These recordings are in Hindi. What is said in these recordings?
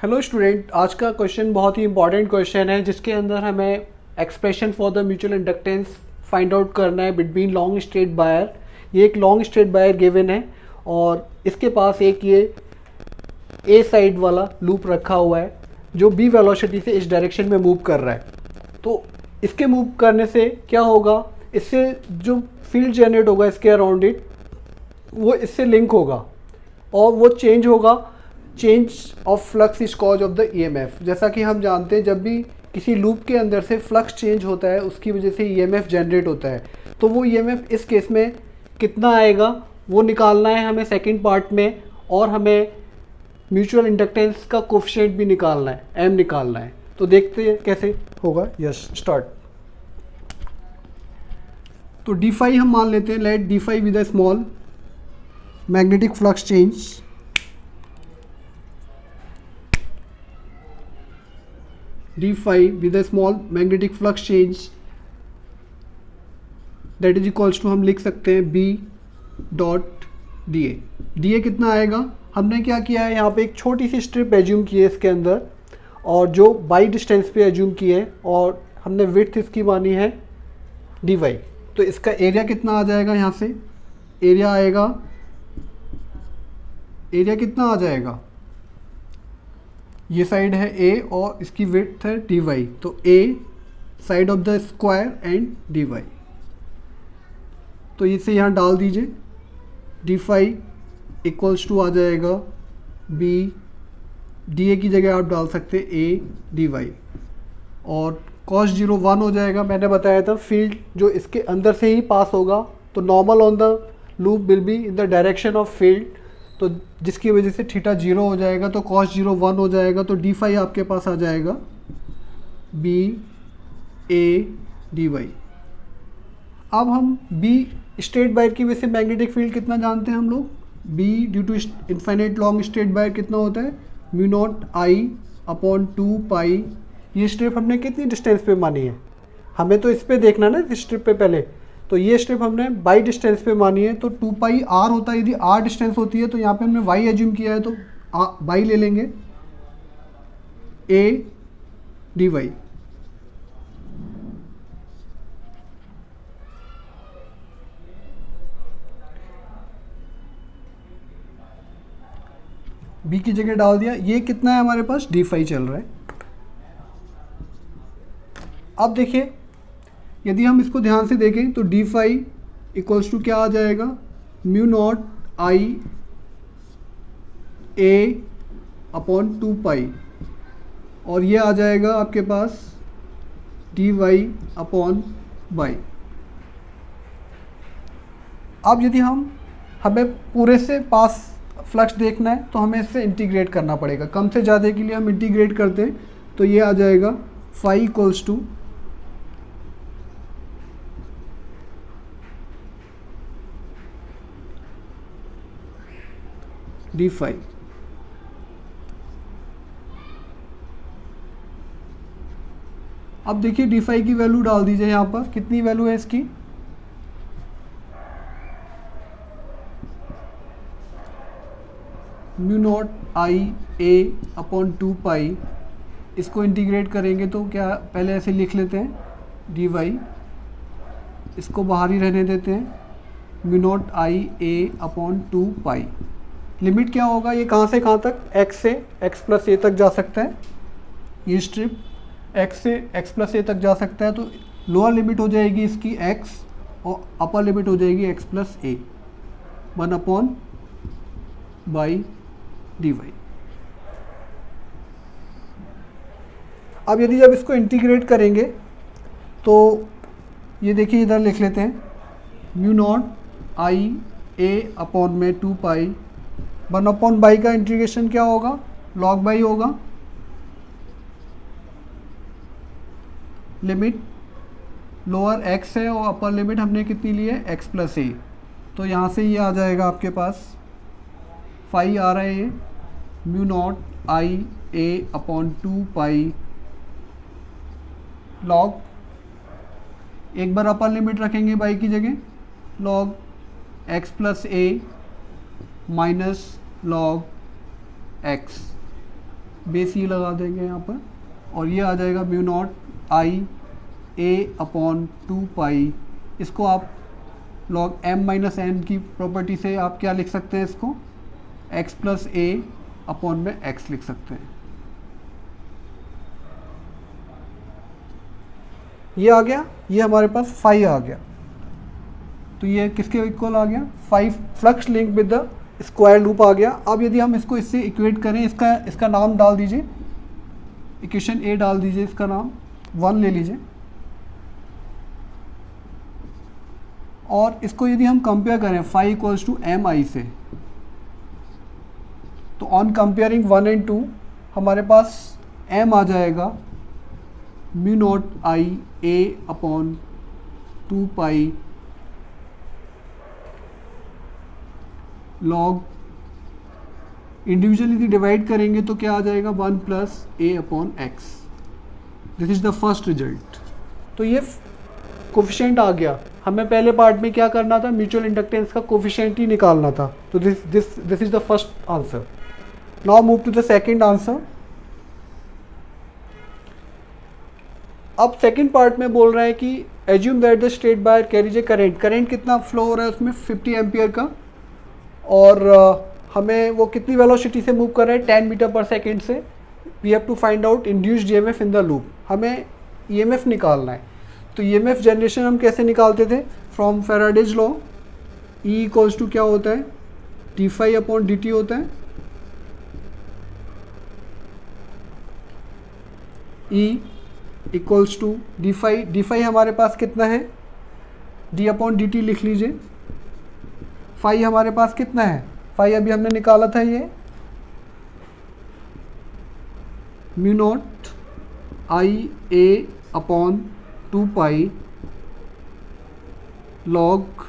हेलो स्टूडेंट, आज का क्वेश्चन बहुत ही इंपॉर्टेंट क्वेश्चन है जिसके अंदर हमें expression for the mutual inductance find out करना है बिटवीन लॉन्ग स्ट्रेट बायर। ये एक लॉन्ग स्ट्रेट बायर गिवन है और इसके पास एक ये ए साइड वाला लूप रखा हुआ है जो बी वेलोसिटी से इस डायरेक्शन में मूव कर रहा है। तो इसके मूव करने से क्या होगा, इससे जो फील्ड जनरेट होगा इसके अराउंड इट वो इससे लिंक होगा और वो चेंज होगा। Change of flux is cause of the EMF. जैसा कि हम जानते हैं जब भी किसी लूप के अंदर से फ्लक्स चेंज होता है उसकी वजह से ईएमएफ जनरेट होता है। तो वो ईएमएफ इस केस में कितना आएगा वो निकालना है हमें सेकंड पार्ट में, और हमें म्यूचुअल इंडक्टेंस का कोफिशिएंट भी निकालना है, एम निकालना है। तो देखते हैं कैसे होगा। Yes, start. तो डी फाई हम मान लेते हैं, let d phi with a small magnetic flux change d phi with a small magnetic flux change that is equals to हम लिख सकते हैं b dot D A. D A कितना आएगा, हमने क्या किया है यहाँ पे एक छोटी सी स्ट्रिप एज्यूम की है इसके अंदर और जो बाई डिस्टेंस पे एज्यूम की है और हमने विड्थ इसकी मानी है डी वाई। तो इसका एरिया कितना आ जाएगा, यहाँ से एरिया कितना आ जाएगा, ये साइड है ए और इसकी विड्थ है डी वाई। तो a side of the square and D Y. तो इसे यहाँ डाल दीजिए, डी फाई इक्वल्स टू आ जाएगा बी, डी ए की जगह आप डाल सकते हैं ए डी वाई और कॉस 0 1 हो जाएगा। मैंने बताया था फील्ड जो इसके अंदर से ही पास होगा तो normal on the loop will be in the direction of field, तो जिसकी वजह से थीटा 0 हो जाएगा तो कॉस 0 1 हो जाएगा। तो डी फाई आपके पास आ जाएगा बी ए डी वाई। अब हम बी स्ट्रेट बायर की वजह से मैग्नेटिक फील्ड कितना जानते हैं हम लोग, B due to infinite long straight wire कितना होता है mu naught I upon 2 pi. ये स्ट्रिप हमने कितनी डिस्टेंस पे मानी है, हमें तो इस पे देखना ना इस स्ट्रिप पे पहले। तो ये स्ट्रिप हमने बाई डिस्टेंस पे मानी है तो 2 पाई आर होता है। यदि आर डिस्टेंस होती है तो यहाँ पे हमने वाई एज्यूम किया है तो वाई ले लेंगे ए डी वाई। बी की जगह डाल दिया, ये कितना है हमारे पास डी फाई चल रहा है। अब देखिए यदि हम इसको ध्यान से देखें तो डी फाई इक्वल्स टू क्या आ जाएगा, mu naught I A upon 2 पाई और ये आ जाएगा आपके पास डी वाई अपॉन वाई। अब यदि हमें पूरे से पास फ्लक्स देखना है तो हमें इससे इंटीग्रेट करना पड़ेगा। कम से ज़्यादा के लिए हम इंटीग्रेट करते हैं तो ये आ जाएगा phi equals to d phi. अब देखिए डी फाई की वैल्यू डाल दीजिए यहाँ पर, कितनी वैल्यू है इसकी, mu naught I A upon 2 pi. इसको इंटीग्रेट करेंगे तो क्या, पहले ऐसे लिख लेते हैं डी वाई, इसको बाहर ही रहने देते हैं, mu naught I A upon 2 pi. Limit क्या होगा, ये कहाँ से कहाँ तक, x से x प्लस ए तक जा सकता है। ये स्ट्रिप x से x प्लस ए तक जा सकता है तो लोअर लिमिट हो जाएगी इसकी x और अपर लिमिट हो जाएगी x plus a 1 upon by d y. अब यदि जब इसको इंटीग्रेट करेंगे तो ये देखिए इधर लिख लेते हैं mu naught I A upon में 2 पाई 1 अपॉन बाई का इंटीग्रेशन क्या होगा, लॉग बाई होगा। लिमिट लोअर x है और अपर लिमिट हमने कितनी ली है x प्लस ए। तो यहाँ से ये आ जाएगा आपके पास फाई आ रहा है ये mu naught I A upon 2 pi log, एक बार अपर लिमिट रखेंगे बाई की जगह, log x plus a minus log x base ई लगा देंगे यहाँ पर, और ये आ जाएगा mu naught I A upon 2 pi. इसको आप लॉग m माइनस एन की प्रॉपर्टी से आप क्या लिख सकते हैं, इसको x प्लस ए अपॉन में x लिख सकते हैं। ये आ गया, ये हमारे पास फाई आ गया, तो ये किसके इक्वल आ गया, 5 flux link with the square loop आ गया। अब यदि हम इसको इससे इक्वेट करें, इसका नाम डाल दीजिए, इक्वेशन ए डाल दीजिए, इसका नाम 1 ले लीजिए, और इसको यदि हम कंपेयर करें फाई इक्वल्स टू एम आई से, तो ऑन कंपेयरिंग 1 एंड 2 हमारे पास m आ जाएगा mu naught I A upon 2 pi log, individually यदि डिवाइड करेंगे तो क्या आ जाएगा 1 plus A upon x. This is the first result. तो ये कोफिशिएंट आ गया। हमें पहले पार्ट में क्या करना था, म्यूचुअल इंडक्टेंस का कोफिशिएंट ही निकालना था। तो this is the first answer. Now move to the second answer. अब सेकंड पार्ट में बोल रहा है कि assume that the straight wire carries a current. Current कितना फ्लो हो रहा है उसमें 50 एम्पियर का, और हमें वो कितनी वेलोसिटी से मूव कर रहा है 10 मीटर पर सेकेंड से। We have to find out induced EMF in the loop. हमें ईएमएफ निकालना है। तो ईएमएफ जनरेशन हम कैसे निकालते थे, from Faraday's law E equals to क्या होता है, d phi upon D t होता है। E equals to d phi हमारे पास कितना है, डी अपॉन डी टी लिख लीजिए। फाई हमारे पास कितना है, फाई अभी हमने निकाला था, ये mu naught I A upon 2 pi log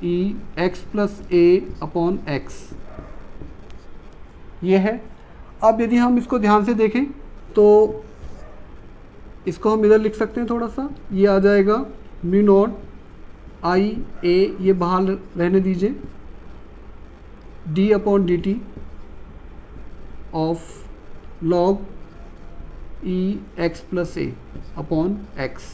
E x plus A upon x, ये है। अब यदि हम इसको ध्यान से देखें तो इसको हम इधर लिख सकते हैं थोड़ा सा, ये आ जाएगा म्यू नॉट आई ए, ये बाहर रहने दीजिए, D upon D T of log E x plus A upon x.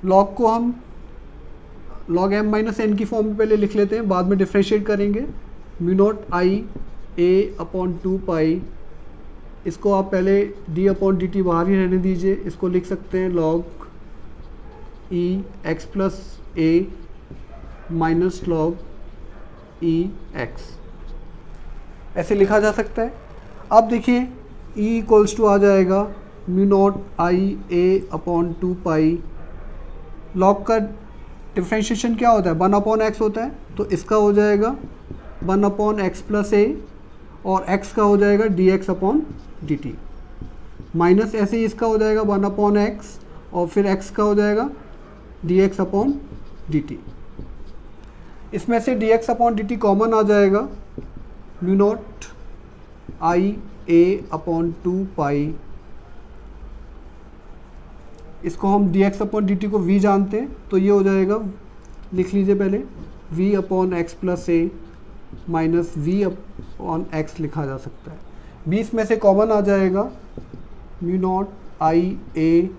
Log को हम लॉग एम माइनस एन की फॉर्म में पहले लिख लेते हैं, बाद में डिफ्रेंशिएट करेंगे। Mu naught I A upon 2 pi, इसको आप पहले d अपॉन डी टी बाहर ही रहने दीजिए, इसको लिख सकते हैं log E x plus a minus log E x, ऐसे लिखा जा सकता है। अब देखिए e इक्वल्स टू आ जाएगा mu naught I A upon 2 pi. Log का डिफ्रेंशिएशन क्या होता है, 1 अपॉन एक्स होता है, तो इसका हो जाएगा 1 अपॉन एक्स प्लस ए, और x का हो जाएगा dx upon D T, minus ऐसे ही इसका हो जाएगा 1 अपॉन एक्स, और फिर x का हो जाएगा dx अपॉन डी टी। इसमें से dx upon D T common आ जाएगा, mu naught I A upon 2 pi, इसको हम dx अपॉन डी टी को v जानते हैं, तो ये हो जाएगा, लिख लीजिए पहले, v upon x plus a minus v upon x लिखा जा सकता है। 20 में से कॉमन आ जाएगा, mu naught I A,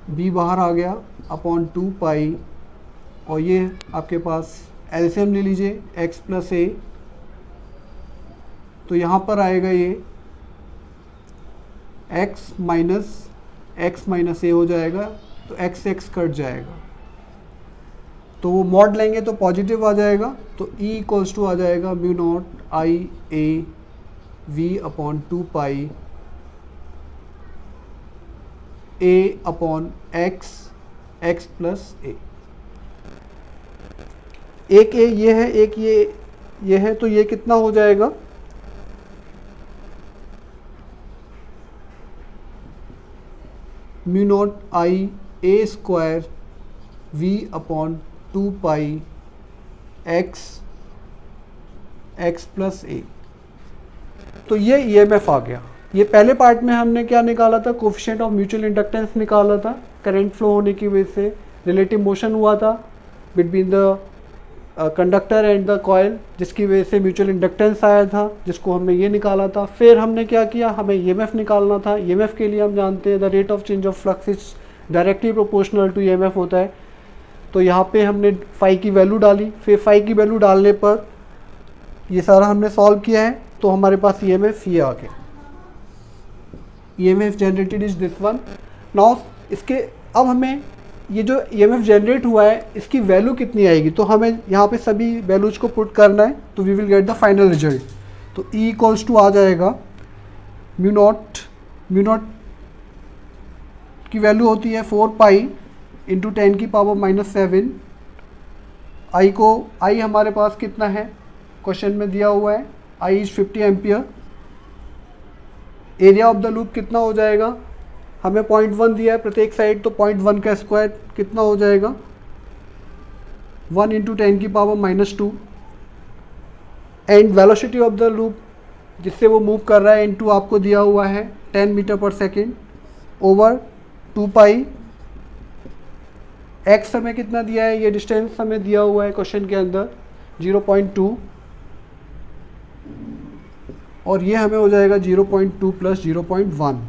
B बाहर आ गया, अपॉन 2 पाई, और ये आपके पास एलसीएम ले लीजिए एक्स प्लस ए, तो यहाँ पर आएगा ये एक्स माइनस ए हो जाएगा, तो एक्स एक्स कट जाएगा, तो वो मॉड लेंगे तो पॉजिटिव आ जाएगा, तो E इक्वल्स टू आ जाएगा mu naught I A V upon 2 pi A upon x plus A. एक ए ये है, एक ये है, तो ये कितना हो जाएगा, mu naught I A square V upon 2 pi X plus A. तो ये ईएमएफ आ गया। ये पहले पार्ट में हमने क्या निकाला था, कोफिशिएंट ऑफ म्यूचुअल इंडक्टेंस निकाला था। करंट फ्लो होने की वजह से रिलेटिव मोशन हुआ था between the conductor and the coil, जिसकी वजह से म्यूचुअल इंडक्टेंस आया था, जिसको हमने ये निकाला था। फिर हमने क्या किया, हमें ईएमएफ निकालना था। ईएमएफ के लिए हम जानते हैं the rate of change of flux is directly proportional to EMF होता है। तो यहाँ पे हमने फाई की वैल्यू डाली। फिर फाई की वैल्यू डालने पर ये सारा हमने सॉल्व किया है, तो हमारे पास ईएमएफ ये आ गया। EMF generated is this one. Now इसके अब हमें ये जो ईएमएफ जनरेट हुआ है इसकी वैल्यू कितनी आएगी, तो हमें यहाँ पे सभी वैल्यूज को पुट करना है, तो we will get the final result. तो E इक्वल्स टू आ जाएगा म्यू नॉट की वैल्यू होती है 4 पाई इंटू 10 की पावर -7। आई हमारे पास कितना है, क्वेश्चन में दिया हुआ है, I is 50 ampere. Area of the loop कितना हो जाएगा, हमें 0.1 दिया है प्रत्येक साइड, तो 0.1 का स्क्वायर कितना हो जाएगा, 1 इंटू 10 की power -2। And velocity of the loop जिससे वो मूव कर रहा है इनटू आपको दिया हुआ है 10 मीटर पर सेकेंड ओवर 2 पाई। एक्स हमें कितना दिया है, ये डिस्टेंस हमें दिया हुआ है क्वेश्चन के अंदर 0.2, और ये हमें हो जाएगा 0.2 प्लस 0.1।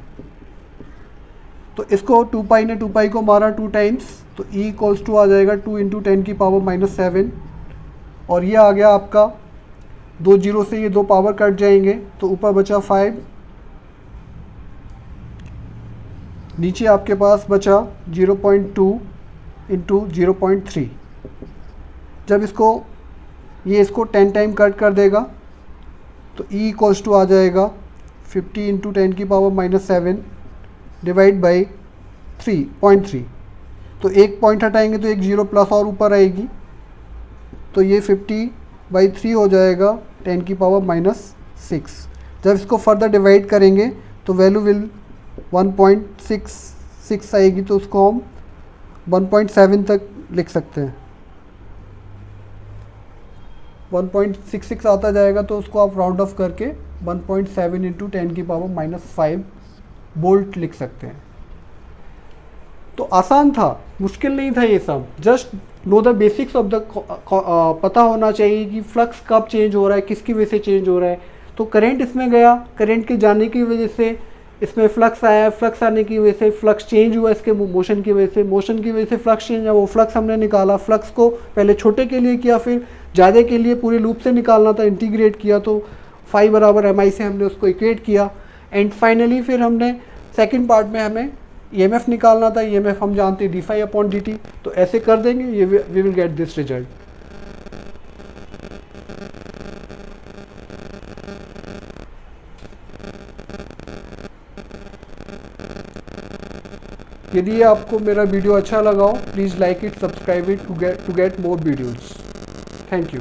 तो इसको 2 पाई ने 2 पाई को मारा 2 टाइम्स, तो E इक्वल्स टू आ जाएगा 2 इंटू 10 की पावर -7। और ये आ गया आपका 2 जीरो से ये 2 पावर कट जाएंगे, तो ऊपर बचा 5, नीचे आपके पास बचा 0.2 इंटू 0.3। जब इसको 10 टाइम कट कर देगा, तो E इक्वल्स टू आ जाएगा 50 इंटू 10 की पावर -7 डिवाइड बाई 3.3। तो एक पॉइंट हटाएंगे तो एक जीरो प्लस और ऊपर आएगी, तो ये 50/3 हो जाएगा 10 की पावर -6। जब इसको फर्दर डिवाइड करेंगे तो वैल्यू विल 1.66 आएगी, तो उसको हम 1.7 तक लिख सकते हैं। 1.66 आता जाएगा, तो उसको आप राउंड ऑफ करके 1.7 इंटू 10 की पावर -5 वोल्ट लिख सकते हैं। तो आसान था, मुश्किल नहीं था ये सब, just know the basics of the पता होना चाहिए कि फ्लक्स कब चेंज हो रहा है, किसकी वजह से चेंज हो रहा है। तो करंट इसमें गया, करंट के जाने की वजह से इसमें फ्लक्स आया, फ्लक्स आने की वजह से फ्लक्स चेंज हुआ, इसके मोशन की वजह से, मोशन की वजह से फ्लक्स चेंज हुआ, वो फ्लक्स हमने निकाला। फ्लक्स को पहले छोटे के लिए किया, फिर ज़्यादा के लिए पूरे लूप से निकालना था, इंटीग्रेट किया, तो फाई बराबर mi से हमने उसको इक्वेट किया। एंड फाइनली फिर हमने सेकंड पार्ट में हमें ईएमएफ निकालना था। ईएमएफ हम जानते हैं d∅/dt, तो ऐसे कर देंगे, ये we will get this result. यदि आपको मेरा वीडियो अच्छा लगा हो, please like it, subscribe it to get more videos. Thank you.